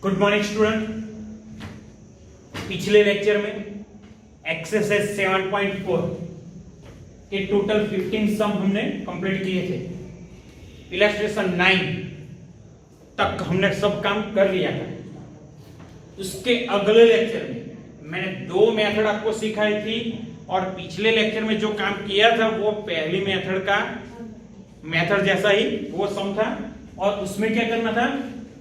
Good morning student. पिछले lecture में exercise 7.4 के टोटल 15 सम हमने कंप्लीट किए थे। इलस्ट्रेशन 9 तक हमने सब काम कर लिया था। उसके अगले लेक्चर में मैंने दो मेथड आपको सिखाई थी और पिछले लेक्चर में जो काम किया था वो पहली मेथड का मेथड जैसा ही वो सम था और उसमें क्या करना था,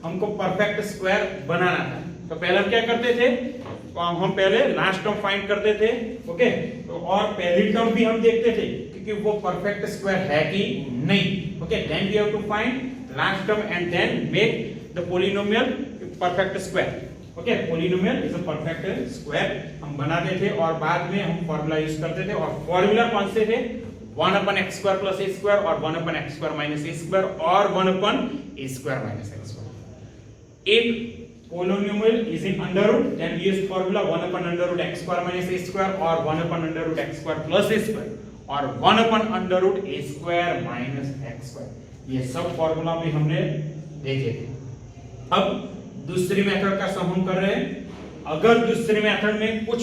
हमको परफेक्ट स्क्वायर बनाना था। तो पहले हम क्या करते थे, तो हम पहले लास्ट टर्म फाइंड करते थे। ओके, तो और पहली टर्म भी हम देखते थे क्योंकि वो परफेक्ट स्क्वायर है कि नहीं। Okay, then we have to find last term and then make the polynomial perfect square. Okay, polynomial is a perfect square हम बनाते थे और बाद में हम फार्मूला यूज करते थे। और फार्मूला कौन से थे, 1/x² + a² और 1/x² - a² और 1/a² - x²। If polynomial is in under root, then we use formula 1/√x² - a² or 1/√x² + a² or 1/√a² - x²। ये सब फॉर्मूला भी हमने देखे थे। अब दूसरी मेथड का सम हम कर रहे हैं। अगर दूसरी मेथड में कुछ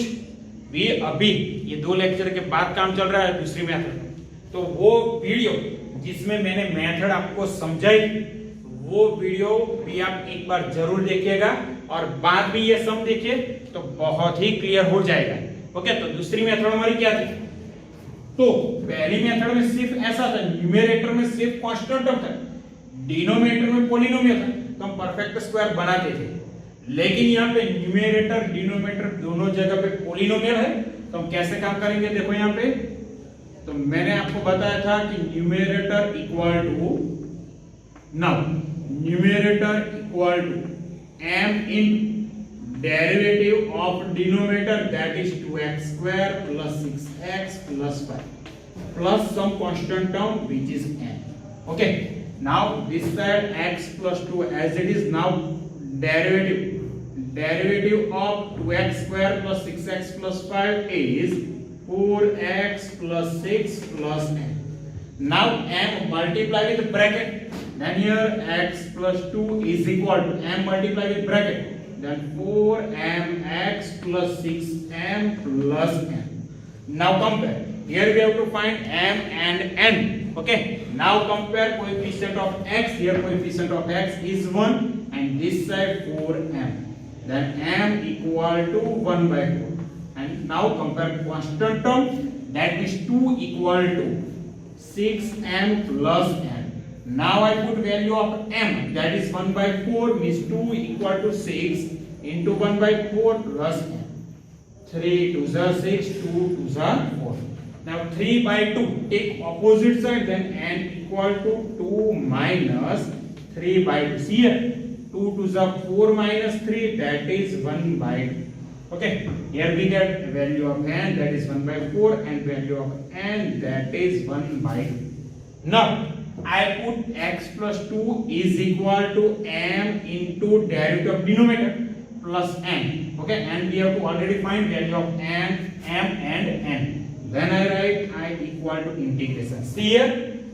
भी अभी ये दो लेक्चर के बाद काम चल रहा है दूसरी मेथड में, तो वो वीडियो जिसमें मैंने मेथड आपको समझाई वो वीडियो भी आप एक बार जरूर देखिएगा और बाद में ये सम देखिए तो बहुत ही क्लियर हो जाएगा। ओके, तो दूसरी मेथड हमारी क्या थी, तो पहली मेथड में सिर्फ ऐसा था, न्यूमेरेटर में सिर्फ कांस्टेंट टर्म था, डिनोमिनेटर में पॉलिनोमियल था, तो हम परफेक्ट स्क्वायर बनाते थे। लेकिन यहाँ पे न्यूमेरेटर डिनोमिनेटर दोनों जगह पे पॉलिनोमियल है, तो हम कैसे काम करेंगे, देखो यहाँ पे तो मैंने आपको बताया था कि numerator equal to, now numerator equal to m in derivative of denominator that is 2x² + 6x + 5 plus some constant term which is n। Okay, now this side x + 2 as it is, now derivative of 2x² + 6x + 5 is 4x + 6 + n। Now m multiply with bracket, then here x + 2 is equal to m multiply with bracket, then 4mx + 6m + n। Now compare, here we have to find m and n। Okay, now compare coefficient of x, here coefficient of x is 1 and this side 4m, then m equal to 1/4। and now compare constant term, that is 2 equal to 6m + n। now I put value of m, that is 1/4 means 2 equal to 6 into 1/4 plus n। 3 2s are 6, 2 2s are 4। now 3/2 take opposite side, then n equal to 2 minus 3/2। see here 2 2s are 4 minus 3, that is 1/2। okay, here we get value of n, that is 1/4 and value of n, that is 1/2। now I put x + 2 is equal to m into derivative of denominator plus n। okay, and we have to already find value of m and n, then I write I equal to integration। see here,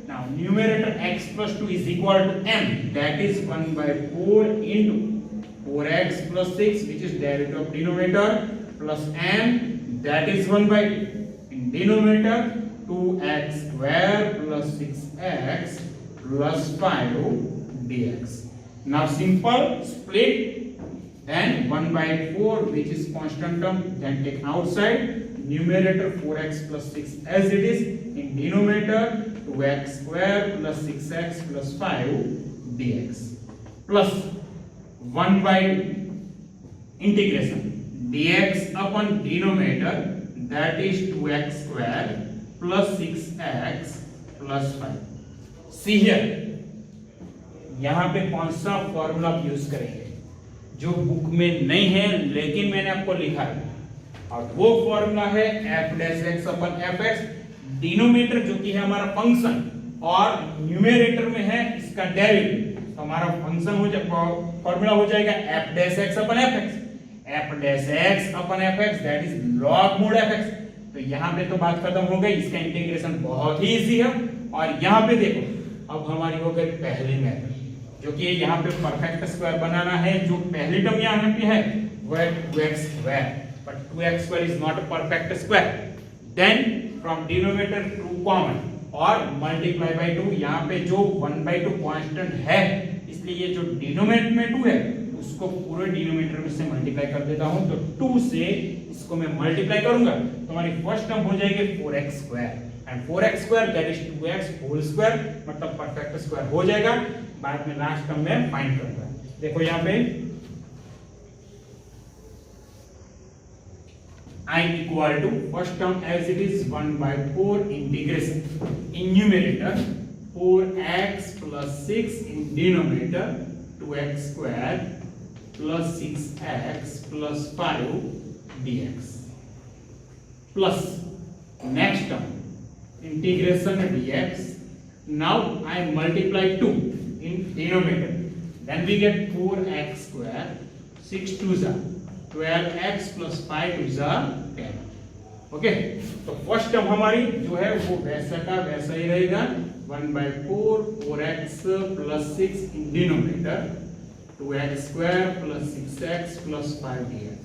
now numerator x + 2 is equal to m, that is 1/4 into 4x + 6 which is derivative of denominator plus m, that is 1/2 in denominator 2x² + 6x + 5 dx। now simple split, then 1/4 which is constant term, then take outside, numerator 4x + 6 as it is, in denominator 2x² + 6x + 5 dx plus 1/2 integration dx upon denominator, that is 2x² + 6x + 5। see here, यहां पे कौन सा formula use करेंगे जो book में नहीं है लेकिन मैंने आपको लिखा है, और वो फॉर्मूला है f'(x/fx)। डिनोमिनेटर जो कि है हमारा फंक्शन और न्यूमेरेटर में है इसका डेरिवेटिव, तो हमारा फंक्शन हो जाएगा, फॉर्मूला हो जाएगा f'(x/fx)। f'(x/fx) that is log mod fx। तो यहाँ पे तो बात खत्म हो गई, इसका इंटीग्रेशन बहुत ही इजी है। और यहाँ पे देखो अब हमारी हो गई पहली मेथड, जो कि यहाँ पे परफेक्ट स्क्वायर बनाना है। जो पहली टर्म यहाँ पे है वो है 2x square, but 2x square is not a perfect square. Then from denominator 2 common और मल्टीप्लाई बाय 2। यहाँ पे जो 1/2 कांस्टेंट है, इसलिए ये जो डिनोमिनेटर में 2 है उसको पूरे डिनोमिनेटर में से मल्टीप्लाई कर देता हूं। तो 2 से इसको मैं मल्टीप्लाई करूंगा तो हमारी फर्स्ट टर्म हो जाएगी 4x square, and 4x square that is 2x whole square, मतलब परफेक्ट स्क्वायर हो जाएगा। बाद में लास्ट टर्म में फाइंड करूंगा। देखो यहाँ पे I equal to first term as it is 1/4 integration in numerator 4x plus 6 in denominator 2x square plus 6x plus 5 dx plus next term integration dx. Now I multiply 2 in denominator, then we get 4x square, 6 2s are 12x plus 5 2s are 10. Okay, तो first term हमारी जो है वो वैसा का वैसा ही रहेगा 1/4 4x plus 6 in denominator 2x square plus 6x plus 5 dx.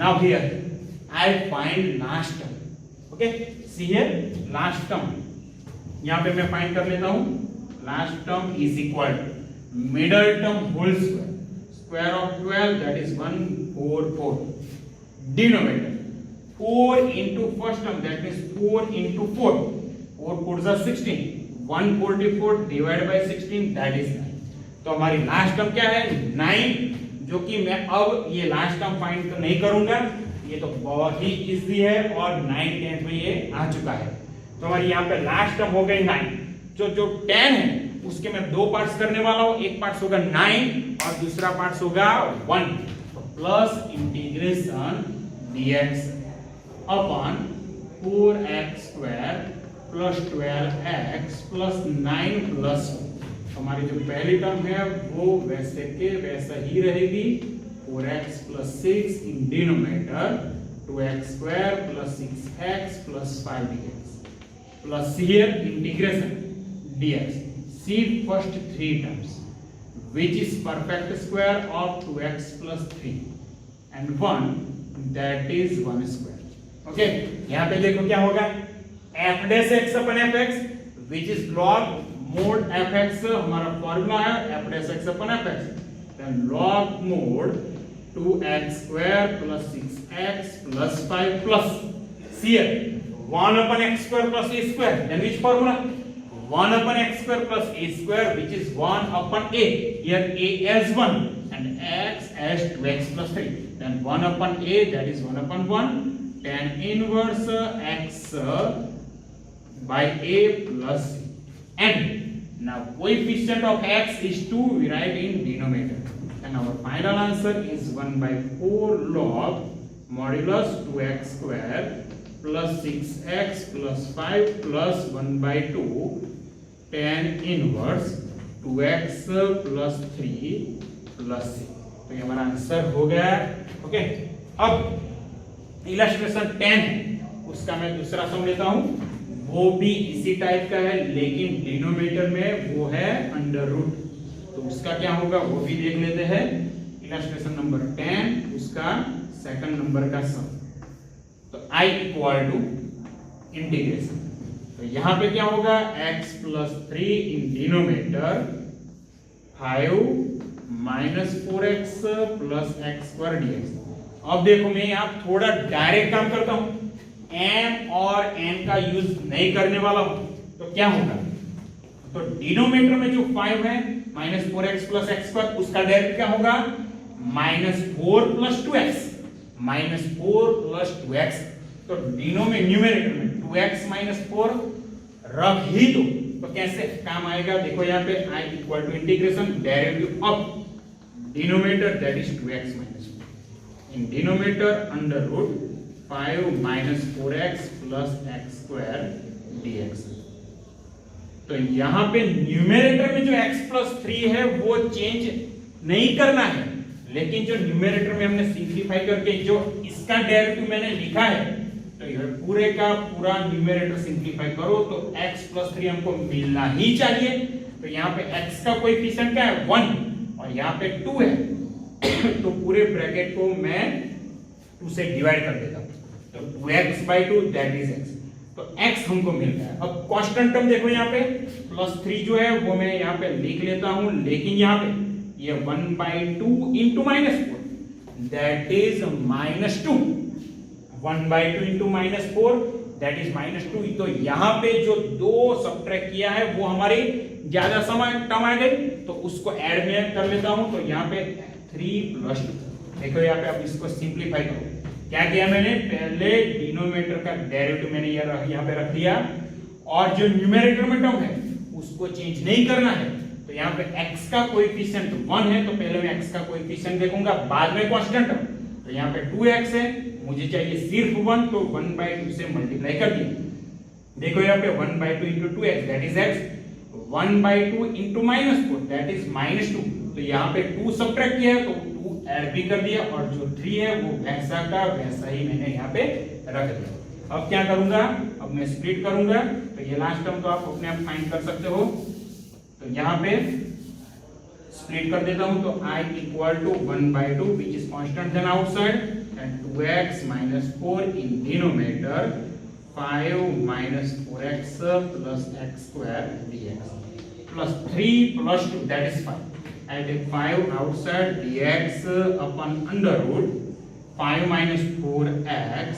Now here I find last term. Okay, see here last term यहाँ पे मैं फाइंड कर लेता हूं। Last term is equal to middle term whole square, square of 12 that is 144, denominator 4 into first term that means 4 into 4, 4 4s are 16, 144 divided by 16 that is 9. तो हमारी last term क्या है 9, जो कि मैं अब ये लास्ट टर्म फाइंड तो नहीं करूंगा, ये तो बहुत ही इजी है और 9 10th में ये आ चुका है। तो हमारी यहाँ पे लास्ट टर्म हो गई 9। जो 10 है उसके मैं दो पार्ट्स करने वाला हूं, एक पार्ट होगा 9 और दूसरा पार्ट होगा 1। तो plus integration dx upon 4x square plus 12x plus 9 plus, हमारी जो पहली टर्म है वो वैसे के वैसा ही रहेगी 4x plus 6 in denominator 2x square plus 6x plus 5 dx plus here integration dx. See first three terms which is perfect square of 2x plus 3 and 1 that is 1 square. Okay, यहाँ पे देखो क्या होगा f dash x upon fx which is log mod fx, हमारा formula है f dash x upon fx, then log mod 2x square plus 6x plus 5 plus here 1 upon x square plus a square, then which formula 1 upon x square plus a square which is 1 upon a, here a as 1 and x as 2x plus 3, then 1 upon a that is 1 upon 1 tan inverse x by a plus c, and now coefficient of x is 2, we write in denominator, and our final answer is 1/4 log modulus 2x square plus 6x plus 5 plus 1/2 tan inverse 2x plus 3 plus c. तो ये हमारा answer हो गया। Okay, अब illustration 10 है उसका मैं दूसरा सम लेता हूं, वो भी इसी टाइप का है लेकिन डिनोमिनेटर में वो है अंडर रूट, तो उसका क्या होगा वो भी देख लेते हैं। इलस्ट्रेशन नंबर 10 उसका सेकंड नंबर का सम। तो I इक्वल टू इंटीग्रेशन, तो यहां पे क्या होगा x plus 3 in denominator 5 minus 4x plus x square dx। अब देखो मैं यहां थोड़ा डायरेक्ट काम करता हूं, m और n का यूज नहीं करने वाला हूं, तो क्या होगा तो डिनोमिनेटर में जो 5 है minus 4x plus x square, उसका डायरेक्ट क्या होगा minus 4 plus 2x, minus 4 plus 2x। तो न्यूमेरेटर में 2x माइनस 4 रख ही दो, तो कैसे काम आएगा देखो यहाँ पे I equal to integration derivative of denominator that is 2x minus 4 in denominator under root 5 minus 4x plus x square dx। तो यहाँ पे न्यूमेरेटर में जो x प्लस 3 है वो चेंज नहीं करना है, लेकिन जो न्यूमेरेटर में हमने सिंप्लीफाई करके जो इसका डेरिवेटिव मैंने लिखा है, तो ये पूरे का पूरा न्यूमेरेटर सिंप्लीफाई करो तो x प्लस 3 हमको मिलना ही चाहिए। तो यहाँ पे x का कोएफिशिएंट क्या है 1 और यहाँ पे 2 है तो पूरे ब्रैकेट को मैं 2 से डिवाइड कर देता हूँ तो 2x/2 दैट इज x। तो x हमको मिल गया। अब कांस्टेंट टर्म देखो यहाँ पे +3 जो है वो मैं यहाँ पे लिख लेता हूँ, लेकिन यहाँ पे ये 1/2 into -4 that is -2 1/2 into -4 that is -2। तो यहाँ पे जो 2 सब्ट्रैक्ट किया है वो हमारी ज्यादा समय टर्म आ गई तो उसको ऐड में कर लेता हूँ। तो यहाँ पे 3 + 2 देखो यहाँ पे अब इसको सिंप्लीफाई करो। क्या किया मैंने, पहले डिनोमिनेटर का डेरिवेटिव मैंने यहाँ पे रख दिया और जो न्यूमरेटर में टर्म है उसको चेंज नहीं करना है। तो यहाँ पे x का कोएफिशिएंट 1 है तो पहले मैं x का कोएफिशिएंट देखूंगा, बाद में कांस्टेंट टर्म। तो यहाँ पे 2x है, मुझे चाहिए सिर्फ 1 तो 1/2 से मल्टीप्लाई कर दिया। देखो यहाँ पे 1/2 into 2x that is x, 1/2 into -4 that is -2। तो यहाँ पे 2 सब्ट्रैक्ट किया है तो 2 ऐड भी कर दिया और जो 3 है वो वैसा का वैसा ही मैंने यहाँ पे रख दिया। अब क्या करूंगा, अब मैं स्प्लिट करूंगा तो ये लास्ट टर्म तो आप अपने आप फाइंड कर सकते हो। तो यहाँ पे स्प्लिट कर देता हूं तो I = 1/2 which is constant then outside and 2x - 4 in denominator 5 - 4x plus x² dx plus 3 + 2 that is 5. I take 5 outside dx upon under root 5 - 4x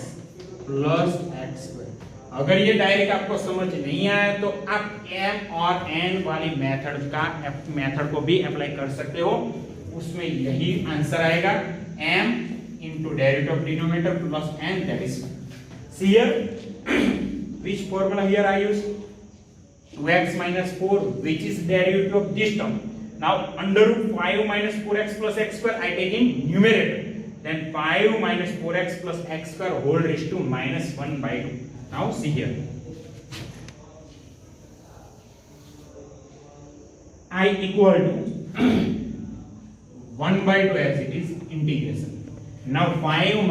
plus x²। अगर ये डायरेक्ट आपको समझ नहीं आया तो आप m और n वाली मेथड को भी अप्लाई कर सकते हो, उसमें यही आंसर आएगा m into derivative of denominator plus n that is 5. See here which formula here I use 2x - 4 which is derivative of this term. Now under root 5 - 4x plus x² I take in numerator, then 5 - 4x plus x² whole raised to -1/2. Now see here I equal to 1/2 as it is integration. Now 5 -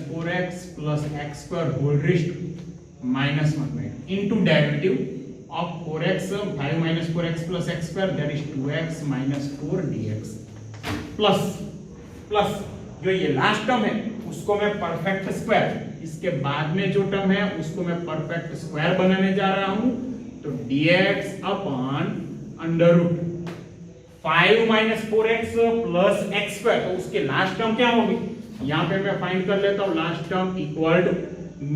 4x plus x² whole raised to -1/2 into derivative of 4x 5 - 4x plus x² that is 2x - 4 dx plus जो ये last term है उसको मैं perfect square, इसके बाद में जो term है उसको मैं परफेक्ट स्क्वायर बनाने जा रहा हूं। तो dx upon under root 5 - 4x plus x², तो उसके लास्ट टर्म क्या होगी, यहां पे मैं फाइंड कर लेता हूं last term equal to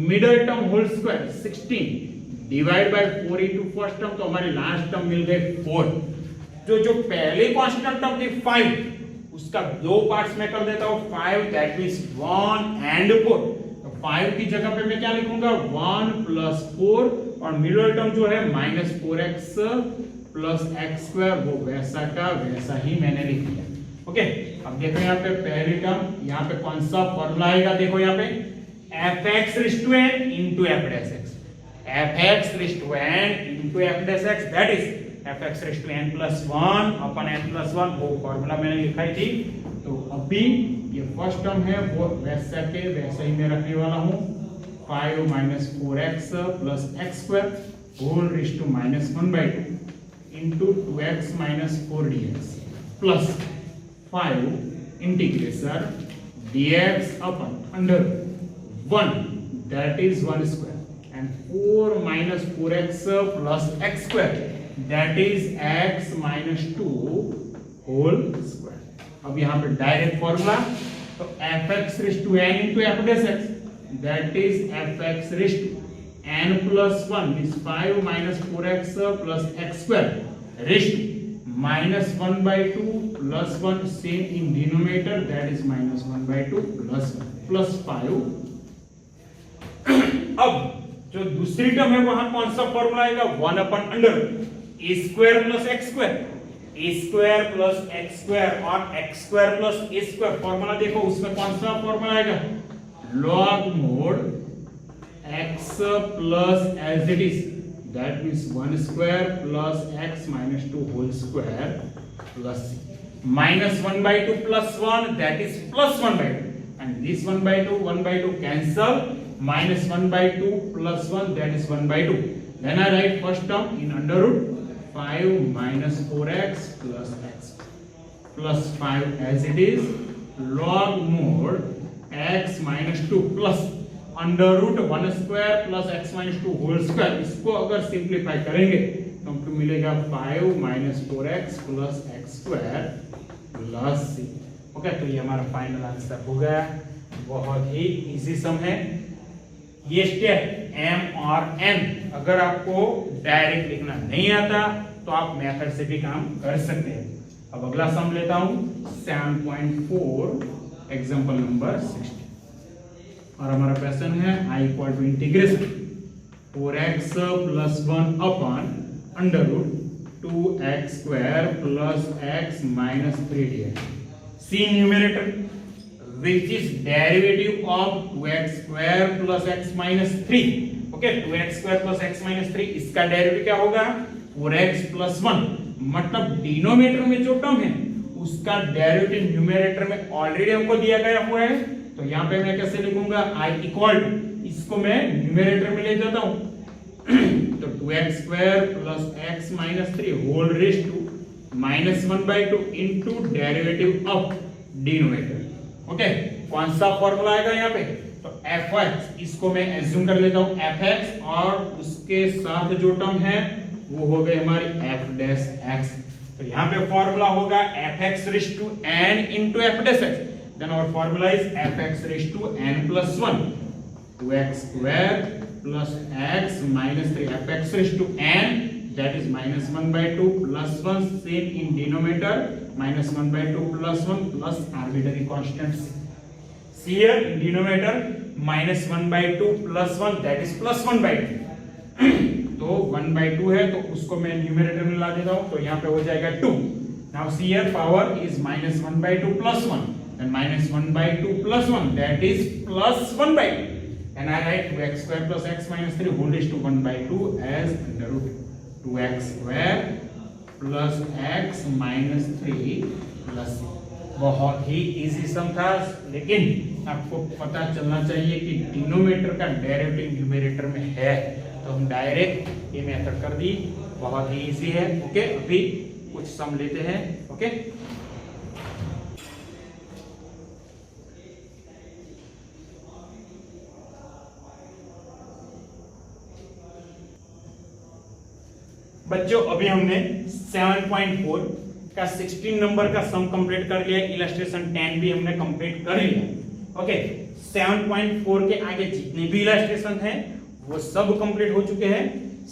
middle term whole square 16 divide by 4 into first term, तो हमारी लास्ट टर्म मिल गई 4। जो पहले कांस्टेंट टर्म थी 5 उसका 2 पार्ट्स में कर देता हूं 5 दैट मींस 1 and 4। तो 5 की जगह पे मैं क्या लिखूंगा 1 + 4 और मिडिल टर्म जो है -4x plus x² वो वैसा का वैसा ही मैंने लिख दिया। ओके, अब देखो यहाँ पे पहली टर्म, यहाँ पे कौन सा फॉर्मूला आएगा, देखो यहाँ पे fx raised to n into f dash x, fx raised to n into f dash x that is fx raised to n plus 1 upon n plus 1 वो फॉर्मूला मैंने लिखाई थी। तो अभी ये फर्स्ट टर्म है वो वैसा के वैसा ही मैं रखने वाला हूँ 5 - 4x plus x² whole raised to -1/2 into 2x - 4 dx plus 5 integration dx upon under 1 that is 1 square and 4 - 4x plus x² that is x - 2 whole square। अब यहाँ पे डायरेक्ट फॉर्मूला, तो fx raised to n into f dash x that is fx raised to n plus 1 is 5 - 4x plus x² raised to -1/2 plus 1 same in denominator that is -1/2 plus 1 plus 5। अब जो दूसरी term है वहां कौन सा formula आएगा 1 upon under a² plus x² a² plus x² और x² plus a² formula देखो उसमें कौन सा फॉर्मूला आएगा log mod x plus as it is that means 1 square plus x - 2 whole square plus -1/2 plus 1 that is plus 1/2 and this 1/2 cancel, -1/2 plus 1 that is 1/2 Then I write first term in under root 5 minus 4x plus x plus 5 as it is log mod x minus 2 plus under root 1 square plus x minus 2 whole square. इसको अगर simplify करेंगे तो हमको मिलेगा 5 minus 4x plus x square plus c। Okay, तो ये हमारा final answer हो गया। बहुत ही इजी सम है। ये स्टेप m और n अगर आपको डायरेक्ट लिखना नहीं आता तो आप मेथड से भी काम कर सकते हैं। अब अगला सम लेता हूं 7.4 एग्जांपल नंबर 16 और हमारा क्वेश्चन है i equal to integration 4x plus 1 upon under root 2x square plus x minus 3 dx। See numerator which is derivative of 2x square plus x minus 3। Okay, 2x square plus x minus 3 इसका derivative क्या होगा 4x plus 1। मतलब denominator में जो term है उसका derivative numerator में already हमको दिया गया हुआ है। तो यहाँ पे मैं कैसे लिखूंगा i इक्वल टू, इसको मैं न्यूमरेटर में ले जाता हूं तो 2x square plus x minus 3 whole raise to minus 1/2 into derivative of denominator. Okay, कौन सा फॉर्मूला आएगा यहाँ पे तो fx, इसको मैं एज्यूम कर लेता हूं fx और उसके साथ जो टर्म है वो हो गए हमारी f डैश x। तो यहाँ पे फॉर्मूला होगा fx raise to n into f dash x। Then our formula is fx raised to n plus 1 2x square plus x minus 3 fx raised to n that is minus 1/2 plus 1 same in denominator minus 1/2 plus 1 plus arbitrary constant c here in denominator minus 1/2 plus 1 that is plus 1/2 तो 1/2 है तो उसको मैं numerator में ला देता हूं तो यहाँ पे हो जाएगा 2। now c here power is minus 1/2 plus 1 and minus 1/2 plus 1 that is plus 1/2 and I write 2x square plus x minus 3 whole raised to 1/2 as under root 2x square plus x minus 3 plus बहुत ही easy सम था, लेकिन आपको पता चलना चाहिए कि denominator का derivative numerator में है तो हम डायरेक्ट ये मेथड कर दी। बहुत ही इजी है। ओके, अभी कुछ सम लेते हैं। ओके, बच्चों अभी हमने 7.4 का 16 नंबर का सम कंप्लीट कर लिया, इलस्ट्रेशन 10 भी हमने कंप्लीट कर लिया। ओके, 7.4 के आगे जितने भी इलस्ट्रेशन हैं वो सब कंप्लीट हो चुके हैं।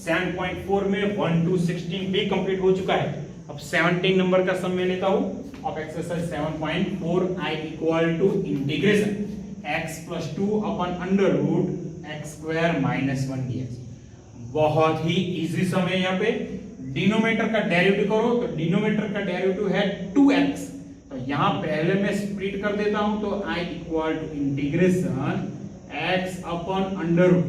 7.4 में 1 to 16 भी कंप्लीट हो चुका है। अब 17 नंबर का सम में लेता हूं of exercise 7.4 i equal to integration x plus 2 upon under root x square minus 1 dx। बहुत ही इजी सम है। यहाँ पे डिनोमिनेटर का डेरिवेटिव करो तो डिनोमिनेटर का डेरिवेटिव है 2x तो यहाँ पहले मैं स्प्लिट कर देता हूं तो i equal to integration x upon under root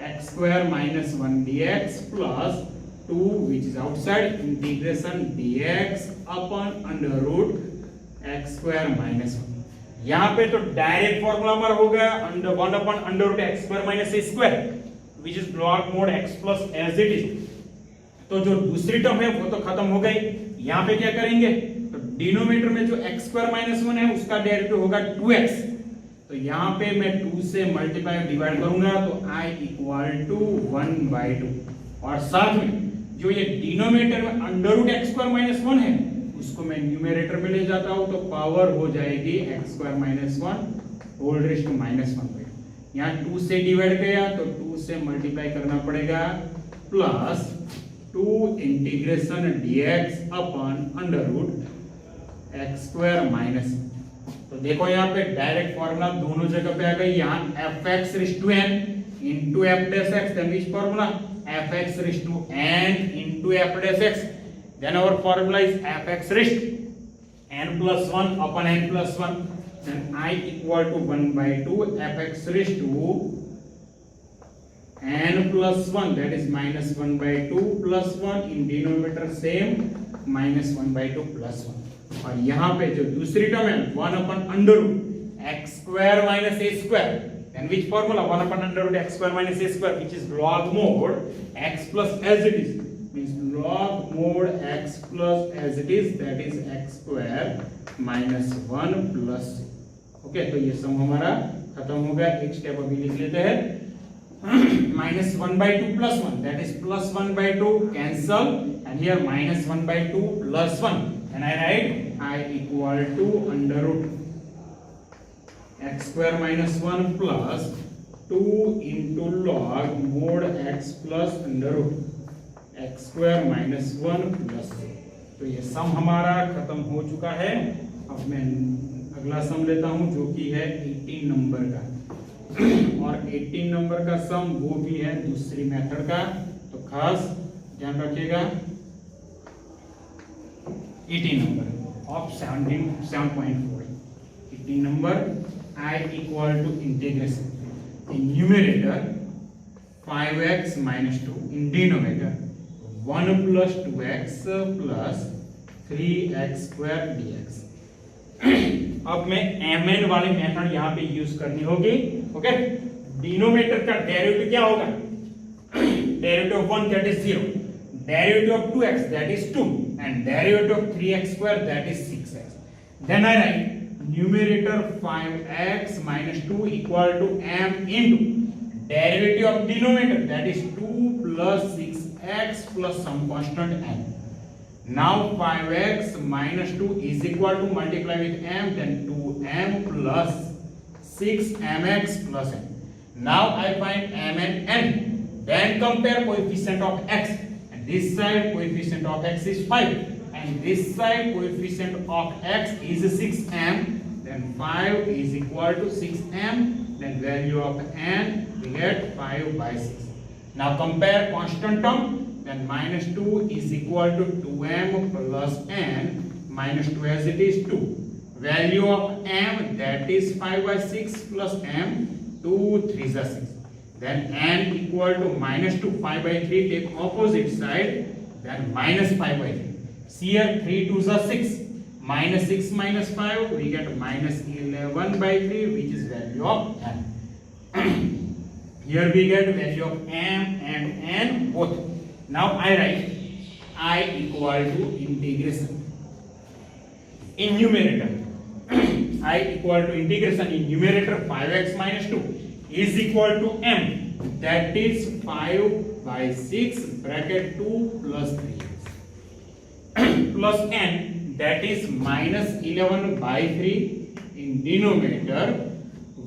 x square minus 1 dx plus 2 which is outside integration dx upon under root x square minus 1। यहाँ पे तो डायरेक्ट फॉर्मूला हमारा हो गया under 1 upon under root x square minus a square which is log mod x plus as it is। तो जो दूसरी term है वो तो खत्म हो गई। यहाँ पे क्या करेंगे तो डिनोमिनेटर में जो x स्क्वायर माइनस 1 है उसका डेरिवेटिव होगा 2x। तो यहाँ पे मैं 2 से मल्टीप्लाई डिवाइड करूंगा तो i इक्वल टू 1/2 और साथ में जो ये डिनोमिनेटर में under root x square minus 1 है उसको मैं न्यूमरेटर में ले जाता हूं तो पावर हो जाएगी x square minus 1 whole raise to minus 1। यहाँ 2 से डिवाइड किया तो 2 से मल्टीप्लाई करना पड़ेगा plus 2 integration dx upon under root x square minus. तो देखो यहाँ पे डायरेक्ट फॉर्मूला दोनों जगह पे आ गई। यहाँ fx raise to n into f dash x, then which formula fx raise to n into f dash x, then our formula is fx raise to n plus 1 upon n plus 1, then I equal to 1/2 fx raised to n plus 1 that is minus 1/2 plus 1 in denominator same minus 1/2 plus 1 और यहाँ पे जो दूसरी term है 1 upon under root x square minus a square then which formula? 1 upon under root x square minus a square, which is log mod x plus as it is, means log mod x plus as it is, that is x square minus 1 plus c. Okay, तो ये सम हमारा खत्म हो गया. एक step अभी लिख लेते हैं. minus 1 by 2 plus 1, that is plus 1 by 2 cancel, and here minus 1 by 2 plus 1, and I write I equal to under root x square minus 1 plus 2 into log mod x plus under root x square minus 1 plus. तो ये सम हमारा खत्म हो चुका है. अब मैं अगला सम लेता हूं जो कि है 18 नंबर का, और 18 नंबर का सम वो भी है दूसरी मेथड का, तो खास ध्यान रखिएगा. 18 number of 7.4. 18 number I equal to integration in numerator 5x minus 2, in denominator 1 plus 2x plus 3x square dx. अब मैं mn वाली मेथड यहाँ पे यूज करनी होगी. ओके, डिनोमिनेटर का डेरिवेटिव क्या होगा? Derivative of 1 that is 0, derivative of 2x that is 2, and derivative of 3x square that is 6x. Then I write numerator 5x minus 2 equal to m into derivative of denominator, that is 2 plus 6x plus some constant m. Now 5x minus 2 is equal to multiply with m, then 2m plus 6mx plus n. Now I find m and n, then compare coefficient of x, and this side coefficient of x is 5, and this side coefficient of x is 6m, then 5 is equal to 6m, then value of n we get 5 by 6. Now compare constant term, then minus 2 is equal to 2m plus n, minus 2 as it is 2. Value of m, that is 5 by 6 plus m, 2 3 is 6. Then n equal to minus 2, 5 by 3, take opposite side, then minus 5 by 3. See here 3 2s are 6. Minus 6 minus 5, we get minus 11 by 3, which is value of m. Here we get value of m and n both. Now I write I equal to integration in numerator. I equal to integration in numerator 5x minus 2 is equal to m, that is 5 by 6 bracket 2 plus 3x plus n, that is minus 11 by 3 in denominator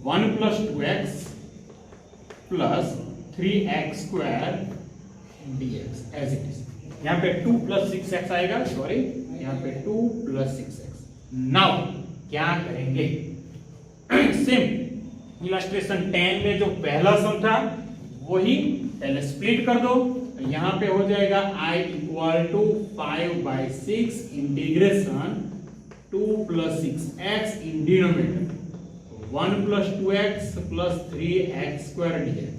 1 plus 2x plus 3x square dx as it is. यहाँ पे 2 plus 6x आएगा, sorry यहाँ पे 2 plus 6x. Now क्या करेंगे? Same illustration 10 में जो पहला सम था वही पहले स्प्लिट कर दो, यहाँ पे हो जाएगा I equal to 5 by 6 integration 2 plus 6x in denominator 1 plus 2x plus 3x square dx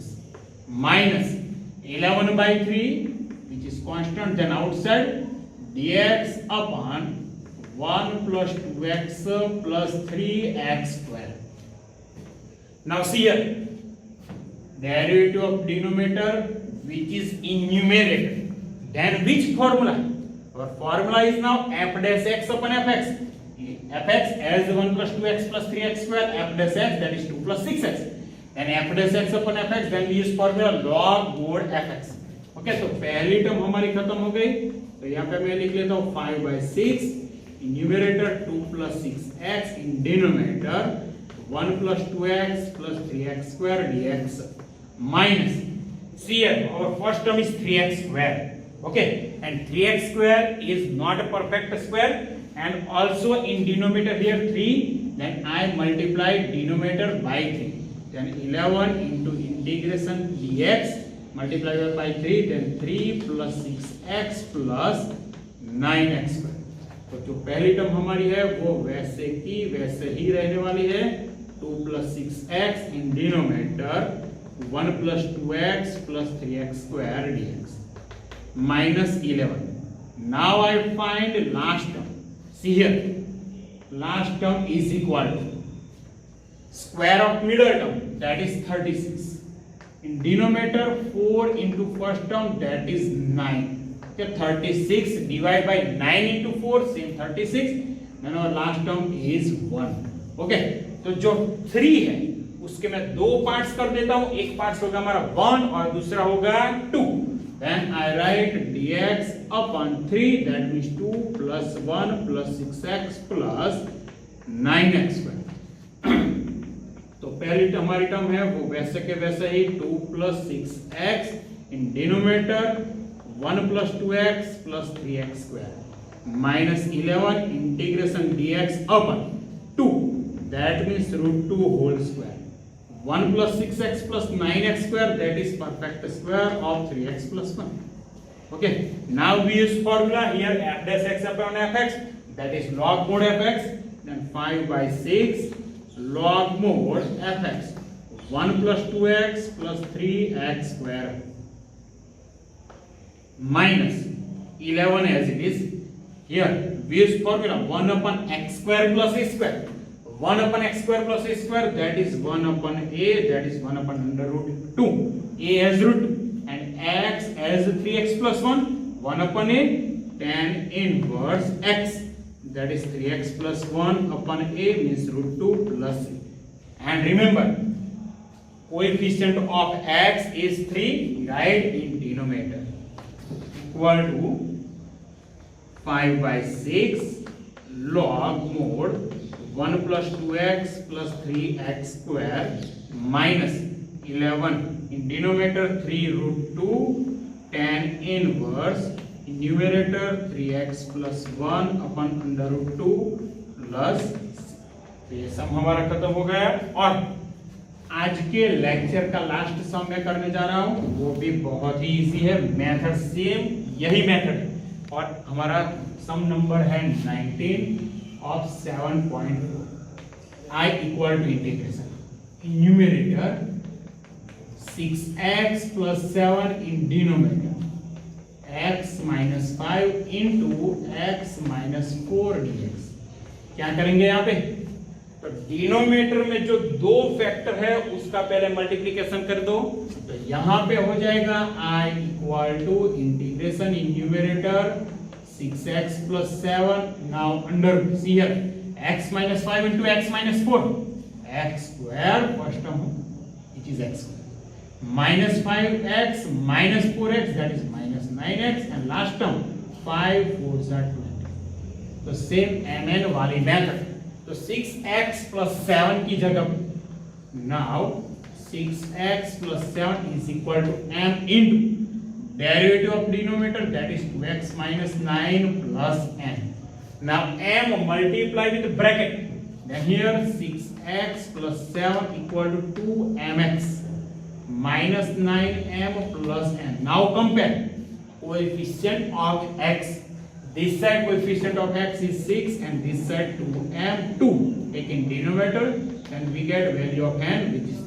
minus 11 by 3 which is constant, then outside dx upon 1 plus 2x plus 3x square. Now see here, derivative of denominator which is in numerator, then which formula? Our formula is now f dash x upon fx. Fx as 1 plus 2x plus 3x square, f dash x that is 2 plus 6x. Then f dash x upon fx, then we use formula log mod fx. Okay, तो पहली term हमारी खत्म हो गई, तो यहाँ पे मैं लिख लेता हूँ 5 by 6 in numerator 2 plus 6x in denominator 1 plus 2x plus 3x square dx minus, see here our first term is 3x square, okay, and 3x square is not a perfect square, and also in denominator here 3, then I multiply denominator by 3, then 11 into integration dx multiplied by 3, then 3 plus 6x plus 9x square. तो जो पहली term हमारी है वो वैसे की वैसे ही रहने वाली है, 2 plus 6x in denominator 1 plus 2x plus 3x square dx minus 11. Now I find last term. See here, last term is equal to square of middle term. that is 36. In denominator 4 into first term, that is 9. Okay, 36 divided by 9 into 4, same 36. Then our last term is 1. Okay, तो जो 3 है उसके मैं दो parts कर देता हूं. एक पार्ट होगा हमारा 1 और दूसरा होगा 2. Then I write dx upon 3, that means 2 plus 1 plus 6x plus 9x square. तो पहली हमारी टर्म है वो वैसे के वैसे ही 2 plus 6x in denominator 1 plus 2x plus 3x square minus 11 integration dx upon 2, that means root 2 whole square. 1 plus 6x plus 9x square, that is perfect square of 3x plus 1. Okay, now we use formula here, f dash x upon fx, that is log mod fx, then 5 by 6 log mod fx, 1 plus 2x plus 3x square minus 11 as it is. Here we use formula 1 upon x square plus a square. 1 upon x square plus a square, that is 1 upon a, that is 1 upon under root 2. A as root 2 and x as 3x plus 1. 1 upon a, tan inverse x, that is 3x plus 1 upon a means root 2 plus a. And remember, coefficient of x is 3, write in denominator, equal to 5 by 6 log mod 1 plus 2x plus 3x square minus 11 in denominator 3 root 2 tan inverse in numerator 3x plus 1 upon under root 2 plus. तो ये सम हमारा खत्म हो गया. और आज के lecture का लास्ट सम मैं करने जा रहा हूं, वो भी बहुत ही इजी है. मेथड सेम यही मेथड है और हमारा सम नंबर है 19 of 7.4. I equal to integration in numerator 6x plus 7 in denominator x minus 5 into x minus 4 dx. क्या करेंगे यहाँ पे? तो डिनोमिनेटर में जो दो फैक्टर है उसका पहले मल्टीप्लिकेशन कर दो. तो यहाँ पे हो जाएगा I equal to integration in numerator 6x plus 7, now under see here x minus 5 into x minus 4, x square first term which is x square minus 5x minus 4x, that is minus 9x, and last term 5 4s are 20. तो same mn वाली method. तो 6x plus 7 की जगह now 6x plus 7 is equal to m into derivative of denominator, that is 2x minus 9 plus n. Now m multiply with bracket, then here 6x plus 7 equal to 2mx minus 9m plus n. Now compare coefficient of x. This side coefficient of x is 6 and this side 2m 2. Take in denominator, then we get value of n which is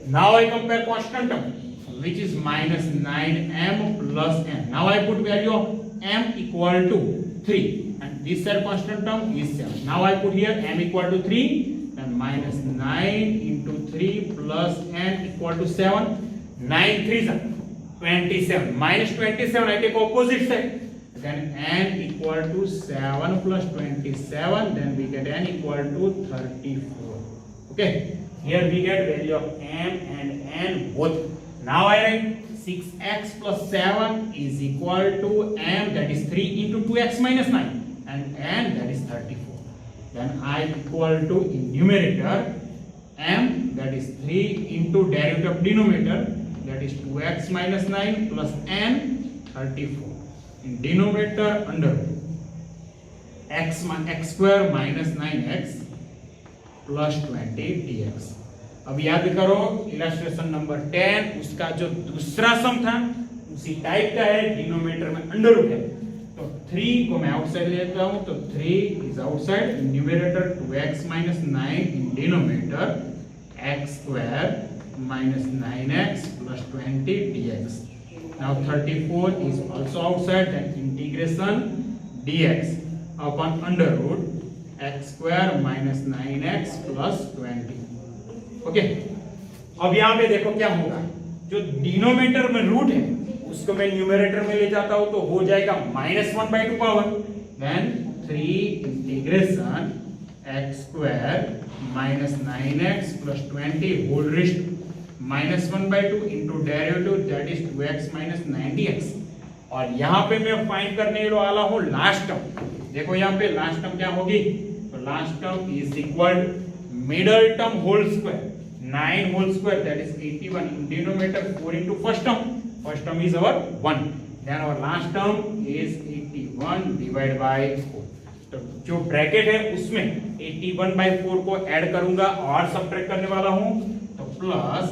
10. Now I compare constant term, which is minus 9m plus n. Now I put value of m equal to 3 and this side constant term is 7. Now I put here m equal to 3 and minus 9 into 3 plus n equal to 7. 9 3s are 27. Minus 27 I take opposite side. Then n equal to 7 plus 27, then we get n equal to 34. Okay, here we get value of m and n both. Now I write 6x plus 7 is equal to m, that is 3 into 2x minus 9, and n, that is 34. Then I equal to in numerator m, that is 3 into derivative of denominator, that is 2x minus 9 plus n 34. In denominator under x square minus 9x plus 20 dx. अब याद करो illustration number 10, उसका जो दूसरा सम था उसी type का है, डिनोमिनेटर में अंडर रूट है. तो 3 को मैं आउटसाइड लेता हूं, तो 3 is outside. In numerator 2x minus 9, in denominator x square minus 9x plus 20 dx. Now 34 is also outside, then integration dx upon under root x square minus 9x plus 20. Okay, अब यहाँ पे देखो क्या होगा, जो डिनोमिनेटर में root है उसको मैं न्यूमरेटर में ले जाता हूं तो हो जाएगा -1/2 power, then 3 integration x square minus 9x plus 20 whole raised -1/2 into derivative that is 2x minus 90x। और यहाँ पे मैं फाइंड करने वाला हूँ लास्ट टर्म। देखो यहाँ पे लास्ट टर्म क्या होगी, तो last term is equal middle term whole square 9 whole square that is 81 in denominator 4 into first term is our 1, then our last term is 81 divided by 4। तो जो ब्रैकेट है उसमें 81/4 को ऐड करूंगा और सबट्रैक्ट करने वाला हूं, तो plus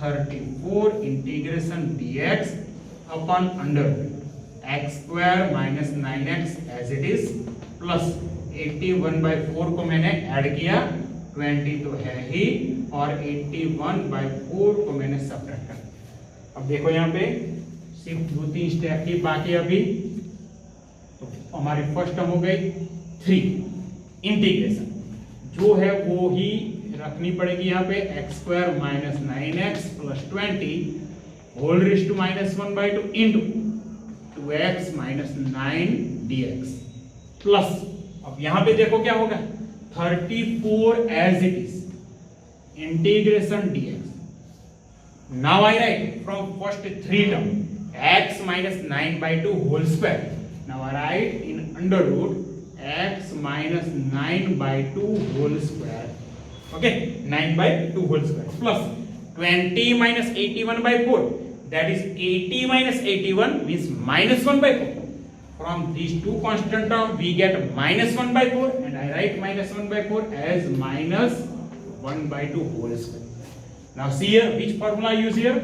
34 integration dx upon under x square minus 9x as it is plus 81/4 को मैंने ऐड किया, 20 तो है ही, और 81/4 को मैंने सबट्रैक्ट कर। अब देखो यहाँ पे सिर्फ 2-3 स्टेप ही बाकी अभी, तो हमारी फर्स्ट टर्म हो गई 3 इंटीग्रेशन जो है वो ही रखनी पड़ेगी यहाँ पे, x square minus 9x plus 20 whole raise to -1/2 into 2x minus 9 dx plus, अब यहाँ पे देखो क्या होगा, 34 as it is integration dx। Now I write from first 3 term x minus 9/2 whole square। Now I write in under root x minus 9/2 whole square, okay, 9/2 whole square plus 20 minus 81/4 that is 80 minus 81 means -1/4। From these two constant term we get -1/4 and I write -1/4 as -1/2 whole square। Now see here which formula I use here,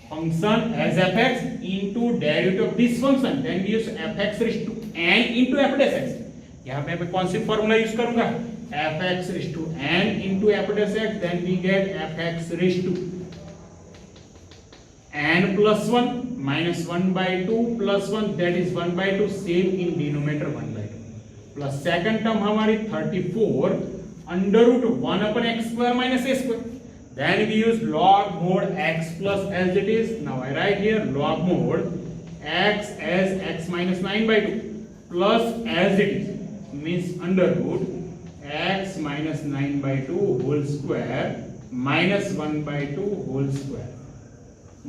function as fx into derivative of this function, then we use fx raised to n into f dash x। यहाँ पे मैं कौन सी formula use करूंगा, fx raised to n into f dash x, then we get fx raised to n plus 1 minus 1/2 plus 1 that is 1/2 same in denominator 1/2 plus second term हमारी 34 under root 1 upon x square minus a square, then we use log mod x plus as it is। Now I write here log mod x as x minus 9/2 plus as it is means under root x minus 9/2 whole square minus 1/2 whole square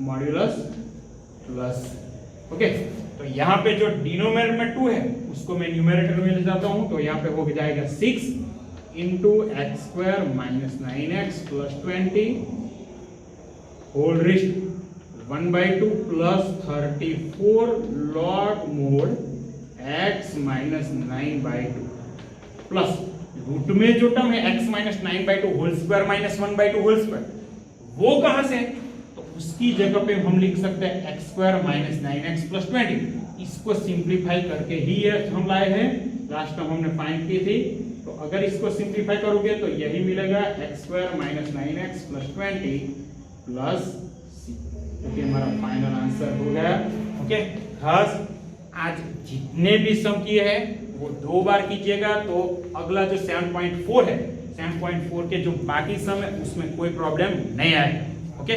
modulus plus, okay. तो यहाँ पे जो denominator में 2 है उसको मैं numerator में ले जाता हूँ, तो यहाँ पे हो जाएगा 6 into X square minus 9x plus 20 whole raise 1/2 plus 34 log mod x minus 9/2 plus root में जो टर्म है x minus 9/2 whole square minus 1/2 whole square, वो कहां से है, तो उसकी जगह पे हम लिख सकते हैं x square minus 9x plus 20। इसको सिंप्लीफाई करके ही ये हम लाए हैं, लास्ट टाइम हमने फाइंड की थी। तो अगर इसको सिंप्लीफाई करोगे तो यही मिलेगा x square minus 9x plus 20 plus c, क्योंकि हमारा फाइनल आंसर हो गया, ओके। खास आज जितने भी सम किए हैं वो 2 बार कीजिएगा, तो अगला जो 7.4 है, 7.4 के जो बाकी सम है उसमें कोई प्रॉब्लम नहीं आएगा, ओके।